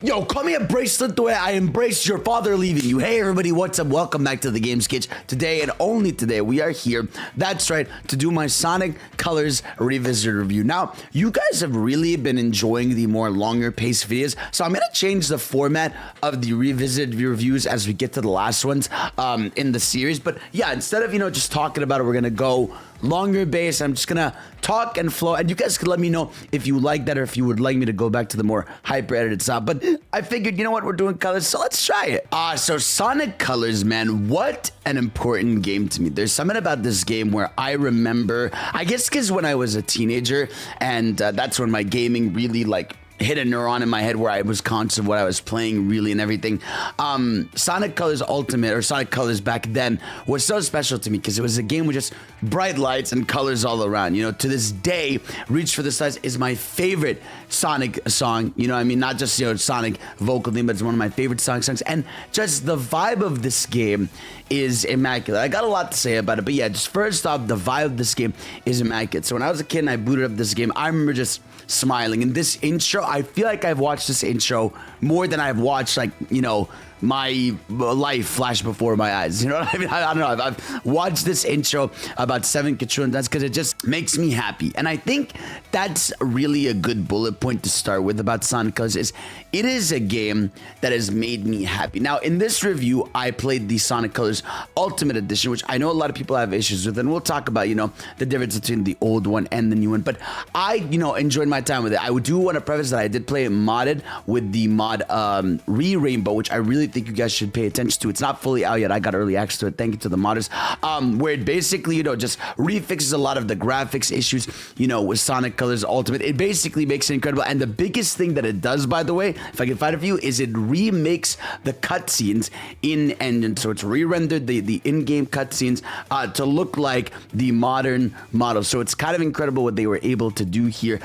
Yo, call me a bracelet the way I embraced your father leaving you. Hey everybody, what's up? Welcome back to the Game Sketch. Today and only today, we are here, that's right, to do my Sonic Colors Revisited review. Now, you guys have really been enjoying the more longer paced videos, so I'm going to change the format of the Revisited reviews as we get to the last ones in the series. But yeah, instead of, just talking about it, we're going to go longer base. I'm just gonna talk and flow, and you guys can let me know if you like that or if you would like me to go back to the more hyper edited stuff. But I figured, you know what, we're doing colors, so let's try it. So Sonic Colors, man, what an important game to me. There's something about this game where I remember, I guess because when I was a teenager, and that's when my gaming really hit a neuron in my head where I was conscious of what I was playing really and everything. Sonic Colors Ultimate, or Sonic Colors back then, was so special to me because it was a game with just bright lights and colors all around. To this day, Reach for the Stars is my favorite Sonic song. I mean, not just, Sonic vocal theme, but it's one of my favorite Sonic songs. And just the vibe of this game is immaculate. I got a lot to say about it, but yeah, just first off, the vibe of this game is immaculate. So when I was a kid and I booted up this game, I remember just smiling. And this intro, I feel like I've watched this intro more than I've watched, my life flash before my eyes. You know what I mean? I don't know. I've watched this intro about 7 quadrillion times because it just makes me happy. And I think that's really a good bullet point to start with about Sonic Colors is it is a game that has made me happy. Now, in this review, I played the Sonic Colors Ultimate Edition, which I know a lot of people have issues with, and we'll talk about, the difference between the old one and the new one. But I, enjoyed my time with it. I do want to preface that I did play it modded with the mod Re-Rainbow, which I really think you guys should pay attention to. It's not fully out yet. I got early access to it. Thank you to the modders. Where it basically, just refixes a lot of the graphics issues, with Sonic Colors Ultimate. It basically makes it incredible. And the biggest thing that it does, by the way, if I can find it for you, is it remakes the cutscenes in engine. So it's re-rendered the in-game cutscenes to look like the modern model. So it's kind of incredible what they were able to do here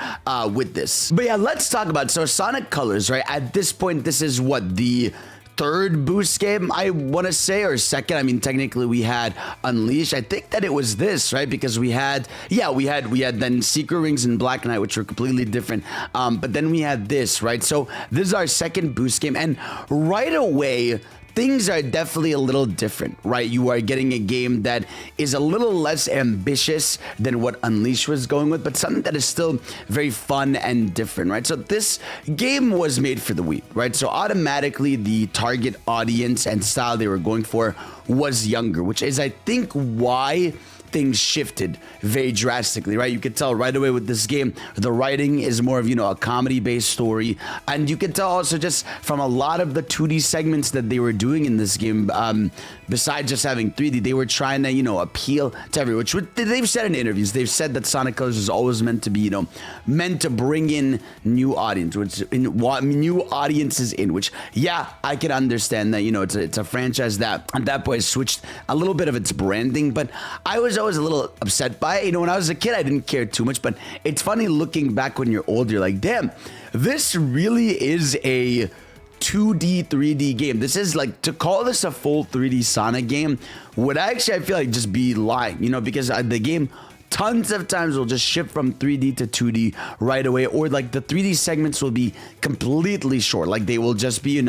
with this. But yeah, let's talk about it. So Sonic Colors, right? At this point, this is what the third boost game, I want to say, or second. I mean, technically we had Unleashed. I think that it was this, right? Because we had then Secret Rings and Black Knight, which were completely different. But then we had this, right? So this is our second boost game, and right away, things are definitely a little different, right? You are getting a game that is a little less ambitious than what Unleashed was going with, but something that is still very fun and different, right? So this game was made for the Wii, right? So automatically the target audience and style they were going for was younger, which is, I think, why things shifted very drastically, right? You could tell right away with this game, the writing is more of, a comedy-based story. And you can tell also just from a lot of the 2D segments that they were doing in this game, besides just having 3D, they were trying to, appeal to everyone, which they've said in interviews. They've said that Sonic Colors was always meant to be, meant to bring in new audience, new audiences in, which, yeah, I can understand that, it's a franchise that at that point switched a little bit of its branding, but I was always a little upset by it. When I was a kid, I didn't care too much, but it's funny looking back when you're older, you're like, damn, this really is a 2D, 3D game. This is to call this a full 3D Sonic game would actually, I feel like, just be lying, because the game tons of times will just shift from 3D to 2D right away, or the 3D segments will be completely short. They will just be,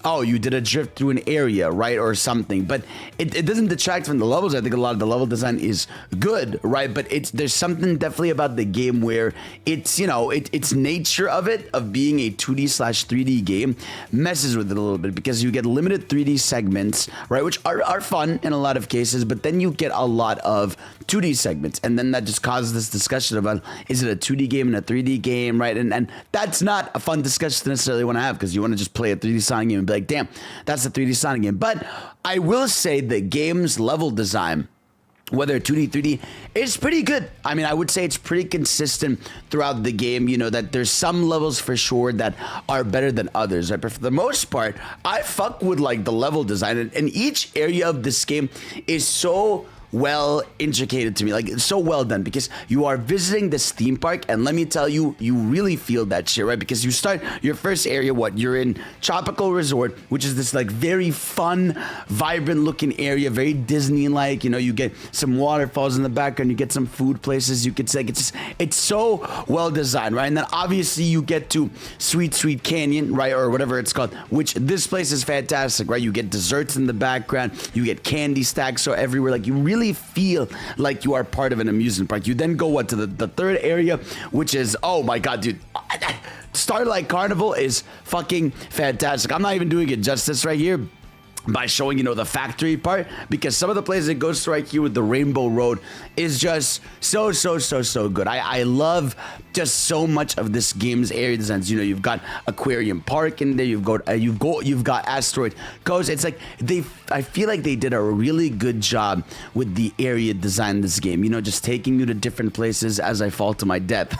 oh, you did a drift through an area, right, or something. But it doesn't detract from the levels. I think a lot of the level design is good, right? But there's something definitely about the game where it's, its nature of being a 2D/3D game messes with it a little bit, because you get limited 3D segments, right, which are fun in a lot of cases, but then you get a lot of 2D segments, and then that just causes this discussion about, is it a 2D game and a 3D game, right? And that's not a fun discussion to necessarily want to have, because you want to just play a 3D Sonic game and be like, damn, that's a 3D Sonic game. But I will say the game's level design, whether 2D, 3D, is pretty good. I mean, I would say it's pretty consistent throughout the game, that there's some levels for sure that are better than others, right? But for the most part, I fuck with the level design, and each area of this game is so well intricated to me. Like, it's so well done because you are visiting this theme park, and let me tell you, you really feel that shit, right? Because you start your first area, you're in Tropical Resort, which is this like very fun, vibrant looking area, very Disney-like. You know, you get some waterfalls in the background, you get some food places. You could say it's so well designed, right? And then obviously you get to Sweet Canyon, right, or whatever it's called, which this place is fantastic, right? You get desserts in the background, you get candy stacks so everywhere. Like, you really feel like you are part of an amusement park. You then go to the third area, which is, oh my god, dude, Starlight Carnival is fucking fantastic. I'm not even doing it justice right here by showing, you know, the factory part, because some of the places it goes to right here with the Rainbow Road is just so good. I love just so much of this game's area designs. You know, you've got Aquarium Park in there, you've got Asteroid Coast. It's like I feel like they did a really good job with the area design in this game, you know, just taking you to different places as I fall to my death.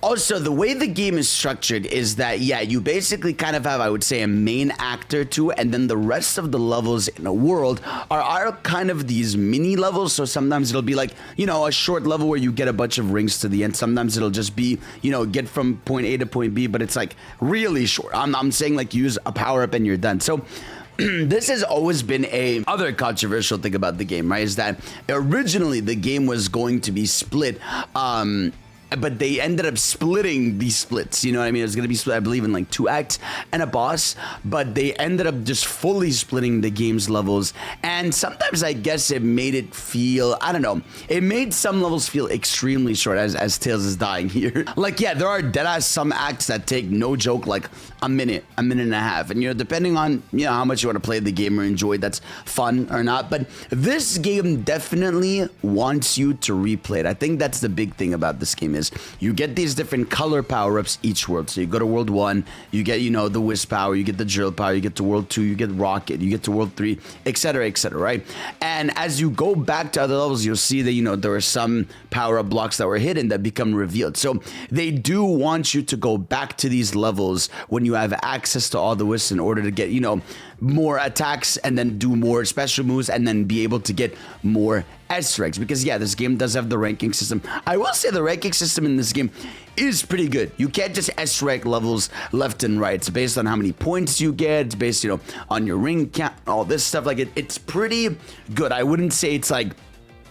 Also, the way the game is structured is that, yeah, you basically kind of have, I would say, a main actor to it, and then the rest of the levels in a world are kind of these mini levels. So sometimes it'll be like, you know, a short level where you get a bunch of rings to the end. Sometimes it'll just be, you know, get from point A to point B, but it's like really short. I'm saying like use a power up and you're done. So this has always been a other controversial thing about the game, right? Is that originally the game was going to be split, but they ended up splitting these splits. You know what I mean? It was going to be split, I believe, in like 2 acts and a boss, but they ended up just fully splitting the game's levels. And sometimes I guess it made it feel, I don't know, it made some levels feel extremely short, as Tails is dying here. Like, yeah, there are deadass some acts that take, no joke, like a minute and a half. And, you know, depending on, you know, how much you want to play the game or enjoy, that's fun or not. But this game definitely wants you to replay it. I think that's the big thing about this game is you get these different color power-ups each world. So you go to World 1, you get, you know, the Wisp power, you get the Drill power, you get to World 2, you get Rocket, you get to World 3, etc., right? And as you go back to other levels, you'll see that, you know, there are some power-up blocks that were hidden that become revealed. So they do want you to go back to these levels when you have access to all the Wisps in order to get, you know, more attacks and then do more special moves and then be able to get more S-ranks, because yeah, this game does have the ranking system. I will say the ranking system in this game is pretty good. You can't just S-rank levels left and right. It's based on how many points you get. It's based, you know, on your ring count, all this stuff. Like it's pretty good. I wouldn't say it's like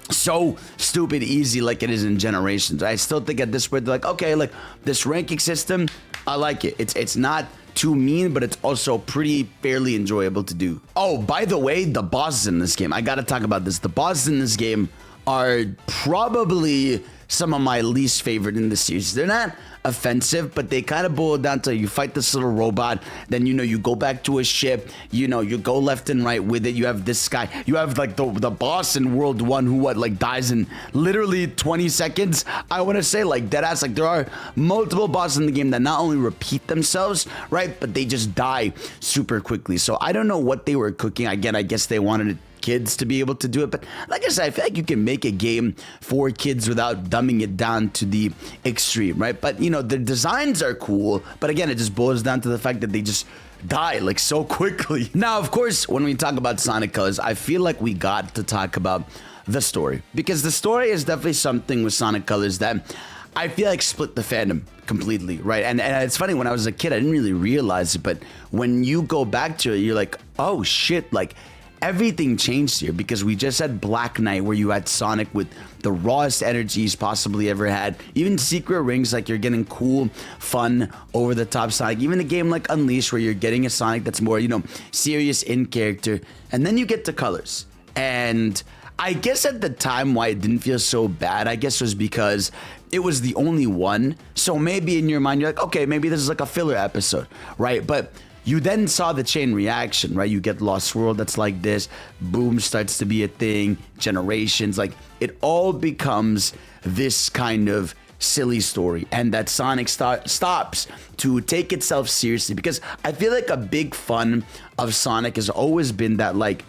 so stupid easy like it is in Generations. I still think at this point they're like, okay, like this ranking system, I like it. It's not too mean, but it's also pretty fairly enjoyable to do. Oh, by the way, the bosses in this game, I gotta talk about this. The bosses in this game are probably some of my least favorite in the series. They're not offensive, but they kind of boil down to you fight this little robot, then, you know, you go back to a ship, you know, you go left and right with it. You have this guy, you have like the boss in World 1 who like dies in literally 20 seconds. I want to say, like, deadass, like there are multiple bosses in the game that not only repeat themselves, right, but they just die super quickly. So I don't know what they were cooking. Again, I guess they wanted it kids to be able to do it, but like I said, I feel like you can make a game for kids without dumbing it down to the extreme, right? But you know, the designs are cool, but again, it just boils down to the fact that they just die like so quickly. Now, of course, when we talk about Sonic Colors, I feel like we got to talk about the story, because the story is definitely something with Sonic Colors that I feel like split the fandom completely, right? And it's funny, when I was a kid, I didn't really realize it, but when you go back to it, you're like, oh shit, like everything changed here, because we just had Black Knight where you had Sonic with the rawest energies possibly ever had. Even Secret Rings, like you're getting cool, fun, over the top Sonic. Even a game like Unleashed where you're getting a Sonic that's more, you know, serious in character. And then you get to Colors. And I guess at the time why it didn't feel so bad, I guess was because it was the only one. So maybe in your mind, you're like, okay, maybe this is like a filler episode, right? But you then saw the chain reaction, right? You get Lost World that's like this, Boom starts to be a thing, Generations, like it all becomes this kind of silly story, and that Sonic stops to take itself seriously, because I feel like a big fun of Sonic has always been that, like,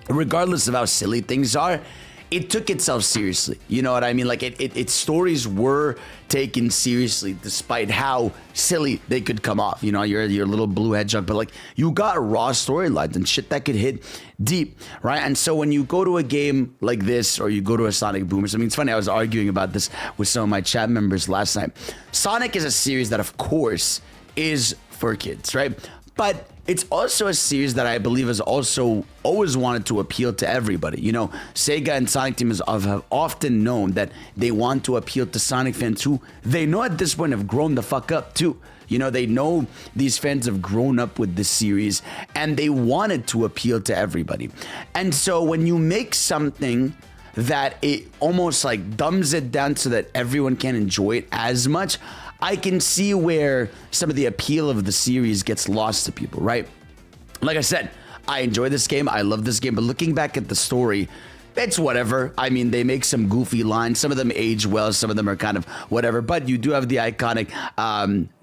regardless of how silly things are, it took itself seriously. You know what I mean? Like its stories were taken seriously despite how silly they could come off. You know, you're little blue hedgehog, but like you got raw storylines and shit that could hit deep, right? And so when you go to a game like this or you go to a Sonic Boom, I mean, it's funny, I was arguing about this with some of my chat members last night. Sonic is a series that, of course, is for kids, right? But it's also a series that I believe has also always wanted to appeal to everybody. You know, Sega and Sonic Team have often known that they want to appeal to Sonic fans who they know at this point have grown the fuck up too. You know, they know these fans have grown up with this series and they wanted to appeal to everybody. And so when you make something that it almost like dumbs it down so that everyone can enjoy it as much, I can see where some of the appeal of the series gets lost to people, right? Like I said, I enjoy this game. I love this game. But looking back at the story, it's whatever. I mean, they make some goofy lines. Some of them age well. Some of them are kind of whatever. But you do have the iconic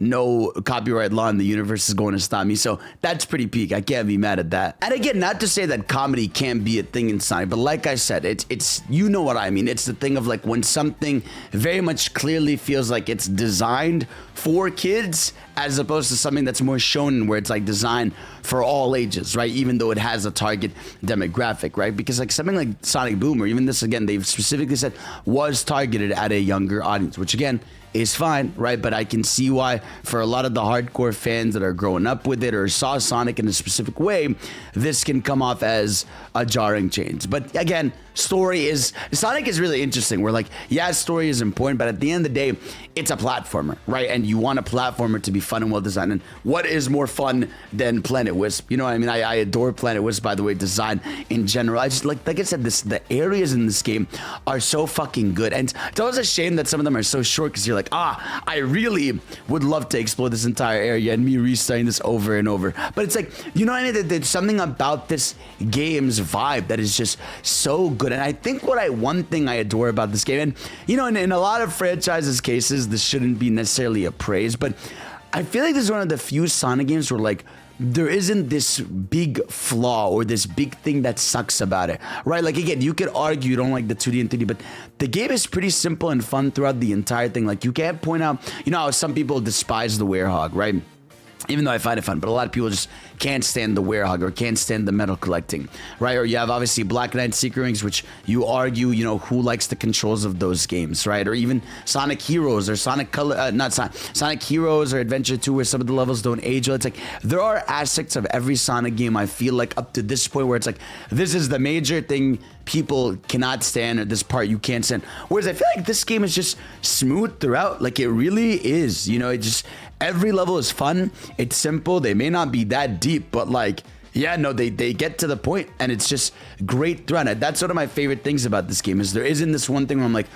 no copyright law in the universe is going to stop me. So that's pretty peak. I can't be mad at that. And again, not to say that comedy can't be a thing in Sonic, but like I said, it's you know what I mean. It's the thing of like when something very much clearly feels like it's designed for kids as opposed to something that's more shonen where it's like designed for all ages, right? Even though it has a target demographic, right? Because like something like Sonic Boom or even this, again, they've specifically said was targeted at a younger audience, which again is fine, right? But I can see why for a lot of the hardcore fans that are growing up with it or saw Sonic in a specific way, this can come off as a jarring change. But again, Sonic is really interesting. We're like, yeah, story is important, but at the end of the day, it's a platformer, right? And you want a platformer to be fun and well designed. And what is more fun than Planet Wisp? You know what I mean? I adore Planet Wisp, by the way, design in general. I just like I said, the areas in this game are so fucking good. And it's always a shame that some of them are so short because you're like, I really would love to explore this entire area and me restarting this over and over. But it's like, you know what I mean? There's something about this game's vibe that is just so good. And I think one thing I adore about this game, and you know, in a lot of franchises cases, this shouldn't be necessarily a praise, but I feel like this is one of the few Sonic games where like there isn't this big flaw or this big thing that sucks about it, right? Like again, you could argue you don't like the 2D and 3D, but the game is pretty simple and fun throughout the entire thing. Like you can't point out, you know how some people despise the Werehog, right? Even though I find it fun, but a lot of people just can't stand the Werehog or can't stand the metal collecting, right? Or you have obviously Black Knight Secret Rings, which you argue, you know, who likes the controls of those games, right? Or even Sonic Heroes or Sonic Heroes or Adventure 2 where some of the levels don't age well. It's like there are aspects of every Sonic game I feel like up to this point where it's like this is the major thing people cannot stand or this part you can't stand. Whereas I feel like this game is just smooth throughout. Like it really is, you know, it just every level is fun. It's simple. They may not be that deep, but like, yeah, no, they get to the point and it's just great throughout. That's one of my favorite things about this game is there isn't this one thing where I'm like,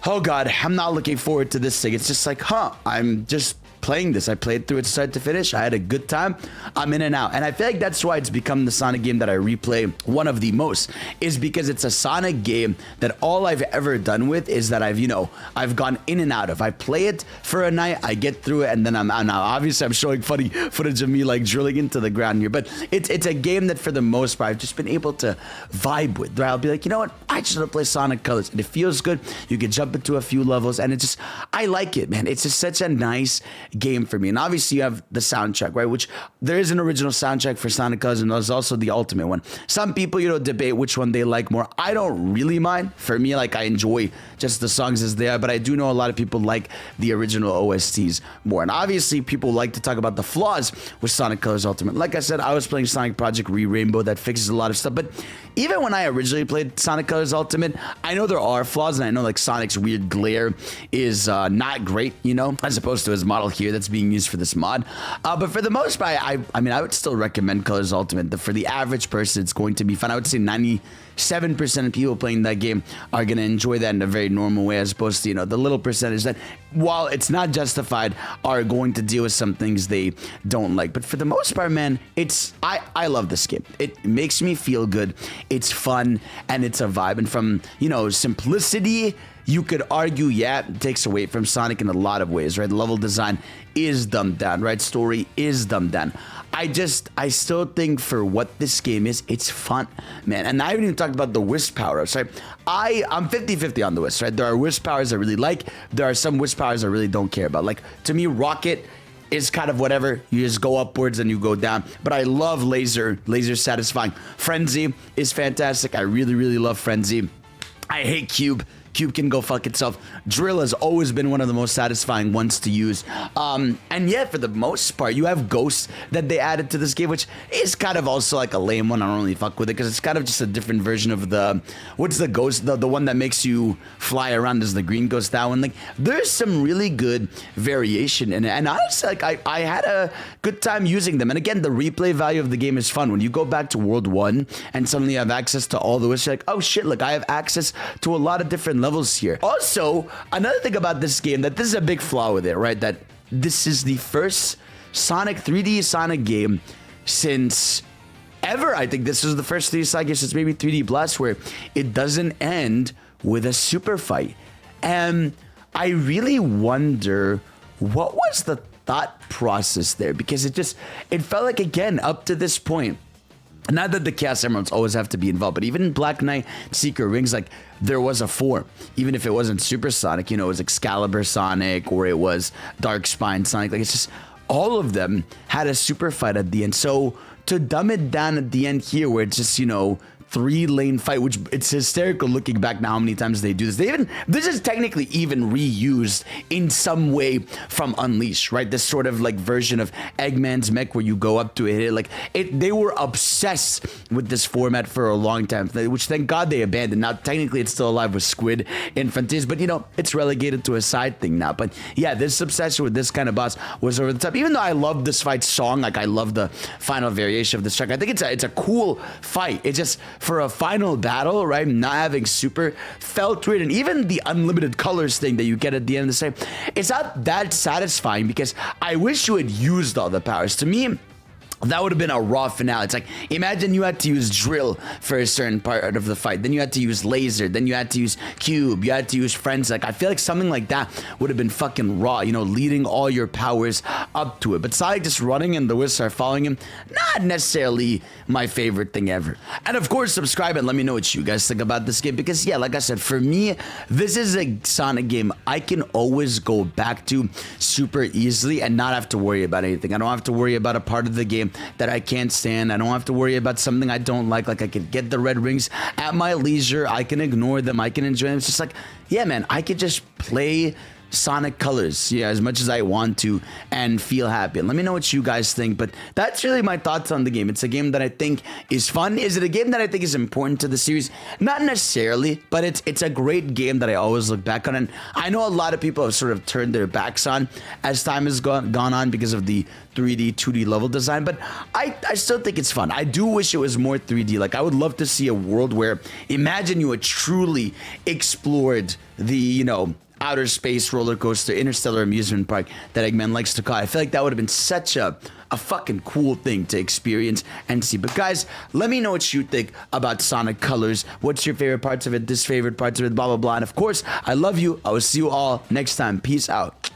oh God, I'm not looking forward to this thing. It's just like, I'm just playing this. I played through it start to finish. I had a good time. I'm in and out. And I feel like that's why it's become the Sonic game that I replay one of the most is because it's a Sonic game that all I've ever done with is that I've gone in and out of. I play it for a night, I get through it, and then I'm out. Now, obviously, I'm showing funny footage of me like drilling into the ground here, but it's a game that for the most part, I've just been able to vibe with. Right? I'll be like, you know what? I just want to play Sonic Colors. And it feels good. You can jump into a few levels, and I like it, man. It's just such a nice game for me. And obviously you have the soundtrack, right? Which there is an original soundtrack for Sonic Colors and there's also the ultimate one. Some people, debate which one they like more. I don't really mind. For me, like I enjoy just the songs as they are, but I do know a lot of people like the original OSTs more. And obviously people like to talk about the flaws with Sonic Colors Ultimate. Like I said, I was playing Sonic Project Re-Rainbow that fixes a lot of stuff, but even when I originally played Sonic Colors Ultimate, I know there are flaws and I know like Sonic's weird glare is not great, as opposed to his model here that's being used for this mod. But for the most part, I would still recommend Colors Ultimate. For the average person, it's going to be fun. I would say 97% of people playing that game are going to enjoy that in a very normal way, as opposed to, the little percentage that, while it's not justified, are going to deal with some things they don't like. But for the most part, man, I love this game. It makes me feel good. It's fun and it's a vibe. And from, simplicity you could argue, yeah, it takes away from Sonic in a lot of ways, right? Level design is dumbed down, right? Story is dumbed down. I still think for what this game is, it's fun, man. And I haven't even talked about the Wisp powers, right? I'm 50-50 on the Wisp, right? There are Wisp powers I really like. There are some Wisp powers I really don't care about. Like, to me, Rocket is kind of whatever. You just go upwards and you go down. But I love Laser. Laser's satisfying. Frenzy is fantastic. I really, really love Frenzy. I hate Cube. Cube can go fuck itself. Drill has always been one of the most satisfying ones to use. And yeah, for the most part, you have Ghosts that they added to this game, which is kind of also like a lame one. I don't really fuck with it because it's kind of just a different version of the, what's the Ghost? The one that makes you fly around as the green Ghost, that one. Like, there's some really good variation in it. And honestly, like, I had a good time using them. And again, the replay value of the game is fun. When you go back to World 1 and suddenly you have access to all the Wisps, you're like, oh shit, look, I have access to a lot of different levels here. Also, another thing about this game, that this is a big flaw with it, right? That this is the first Sonic 3D Sonic game since ever. I think this is the first 3D Sonic game since maybe 3D Blast where it doesn't end with a super fight. And I really wonder what was the thought process there, because it felt like, again, up to this point, not that the Chaos Emeralds always have to be involved, but even in Black Knight Secret Rings, like, there was a form. Even if it wasn't Super Sonic, you know, it was Excalibur Sonic or it was Dark Spine Sonic. Like, it's just all of them had a super fight at the end. So to dumb it down at the end here, where it's just, you know, 3-lane fight, which it's hysterical looking back now how many times they do this. This is technically even reused in some way from Unleashed, right? This sort of like version of Eggman's mech where you go up to it. Like, they were obsessed with this format for a long time, which thank God they abandoned. Now, technically it's still alive with Squid and Frontiers, but you know, it's relegated to a side thing now. But yeah, this obsession with this kind of boss was over the top. Even though I love this fight song, like I love the final variation of this track, I think it's a cool fight. It's just, for a final battle, right, not having super felt weird. And even the unlimited colors thing that you get at the end of the same, it's not that satisfying because I wish you had used all the powers. To me, that would have been a raw finale. It's like, imagine you had to use Drill for a certain part of the fight. Then you had to use Laser. Then you had to use Cube. You had to use Friends. Like, I feel like something like that would have been fucking raw, you know, leading all your powers up to it. But Sonic just running and the Wisps are following him, not necessarily my favorite thing ever. And of course, subscribe and let me know what you guys think about this game. Because yeah, like I said, for me, this is a Sonic game I can always go back to super easily and not have to worry about anything. I don't have to worry about a part of the game that I can't stand. I don't have to worry about something I don't like. Like, I could get the red rings at my leisure. I can ignore them. I can enjoy them. It's just like, yeah, man, I could just play Sonic Colors, yeah, as much as I want to and feel happy. And let me know what you guys think, but that's really my thoughts on the game. It's a game that I think is fun. Is it a game that I think is important to the series? Not necessarily, but it's a great game that I always look back on. And I know a lot of people have sort of turned their backs on as time has gone on because of the 3D, 2D level design, but I still think it's fun. I do wish it was more 3D. Like, I would love to see a world where, imagine you had truly explored the, you know, outer space roller coaster, interstellar amusement park that Eggman likes to call. I feel like that would have been such a fucking cool thing to experience and see. But guys, let me know what you think about Sonic Colors. What's your favorite parts of it, disfavorite parts of it, blah, blah, blah. And of course, I love you. I will see you all next time. Peace out.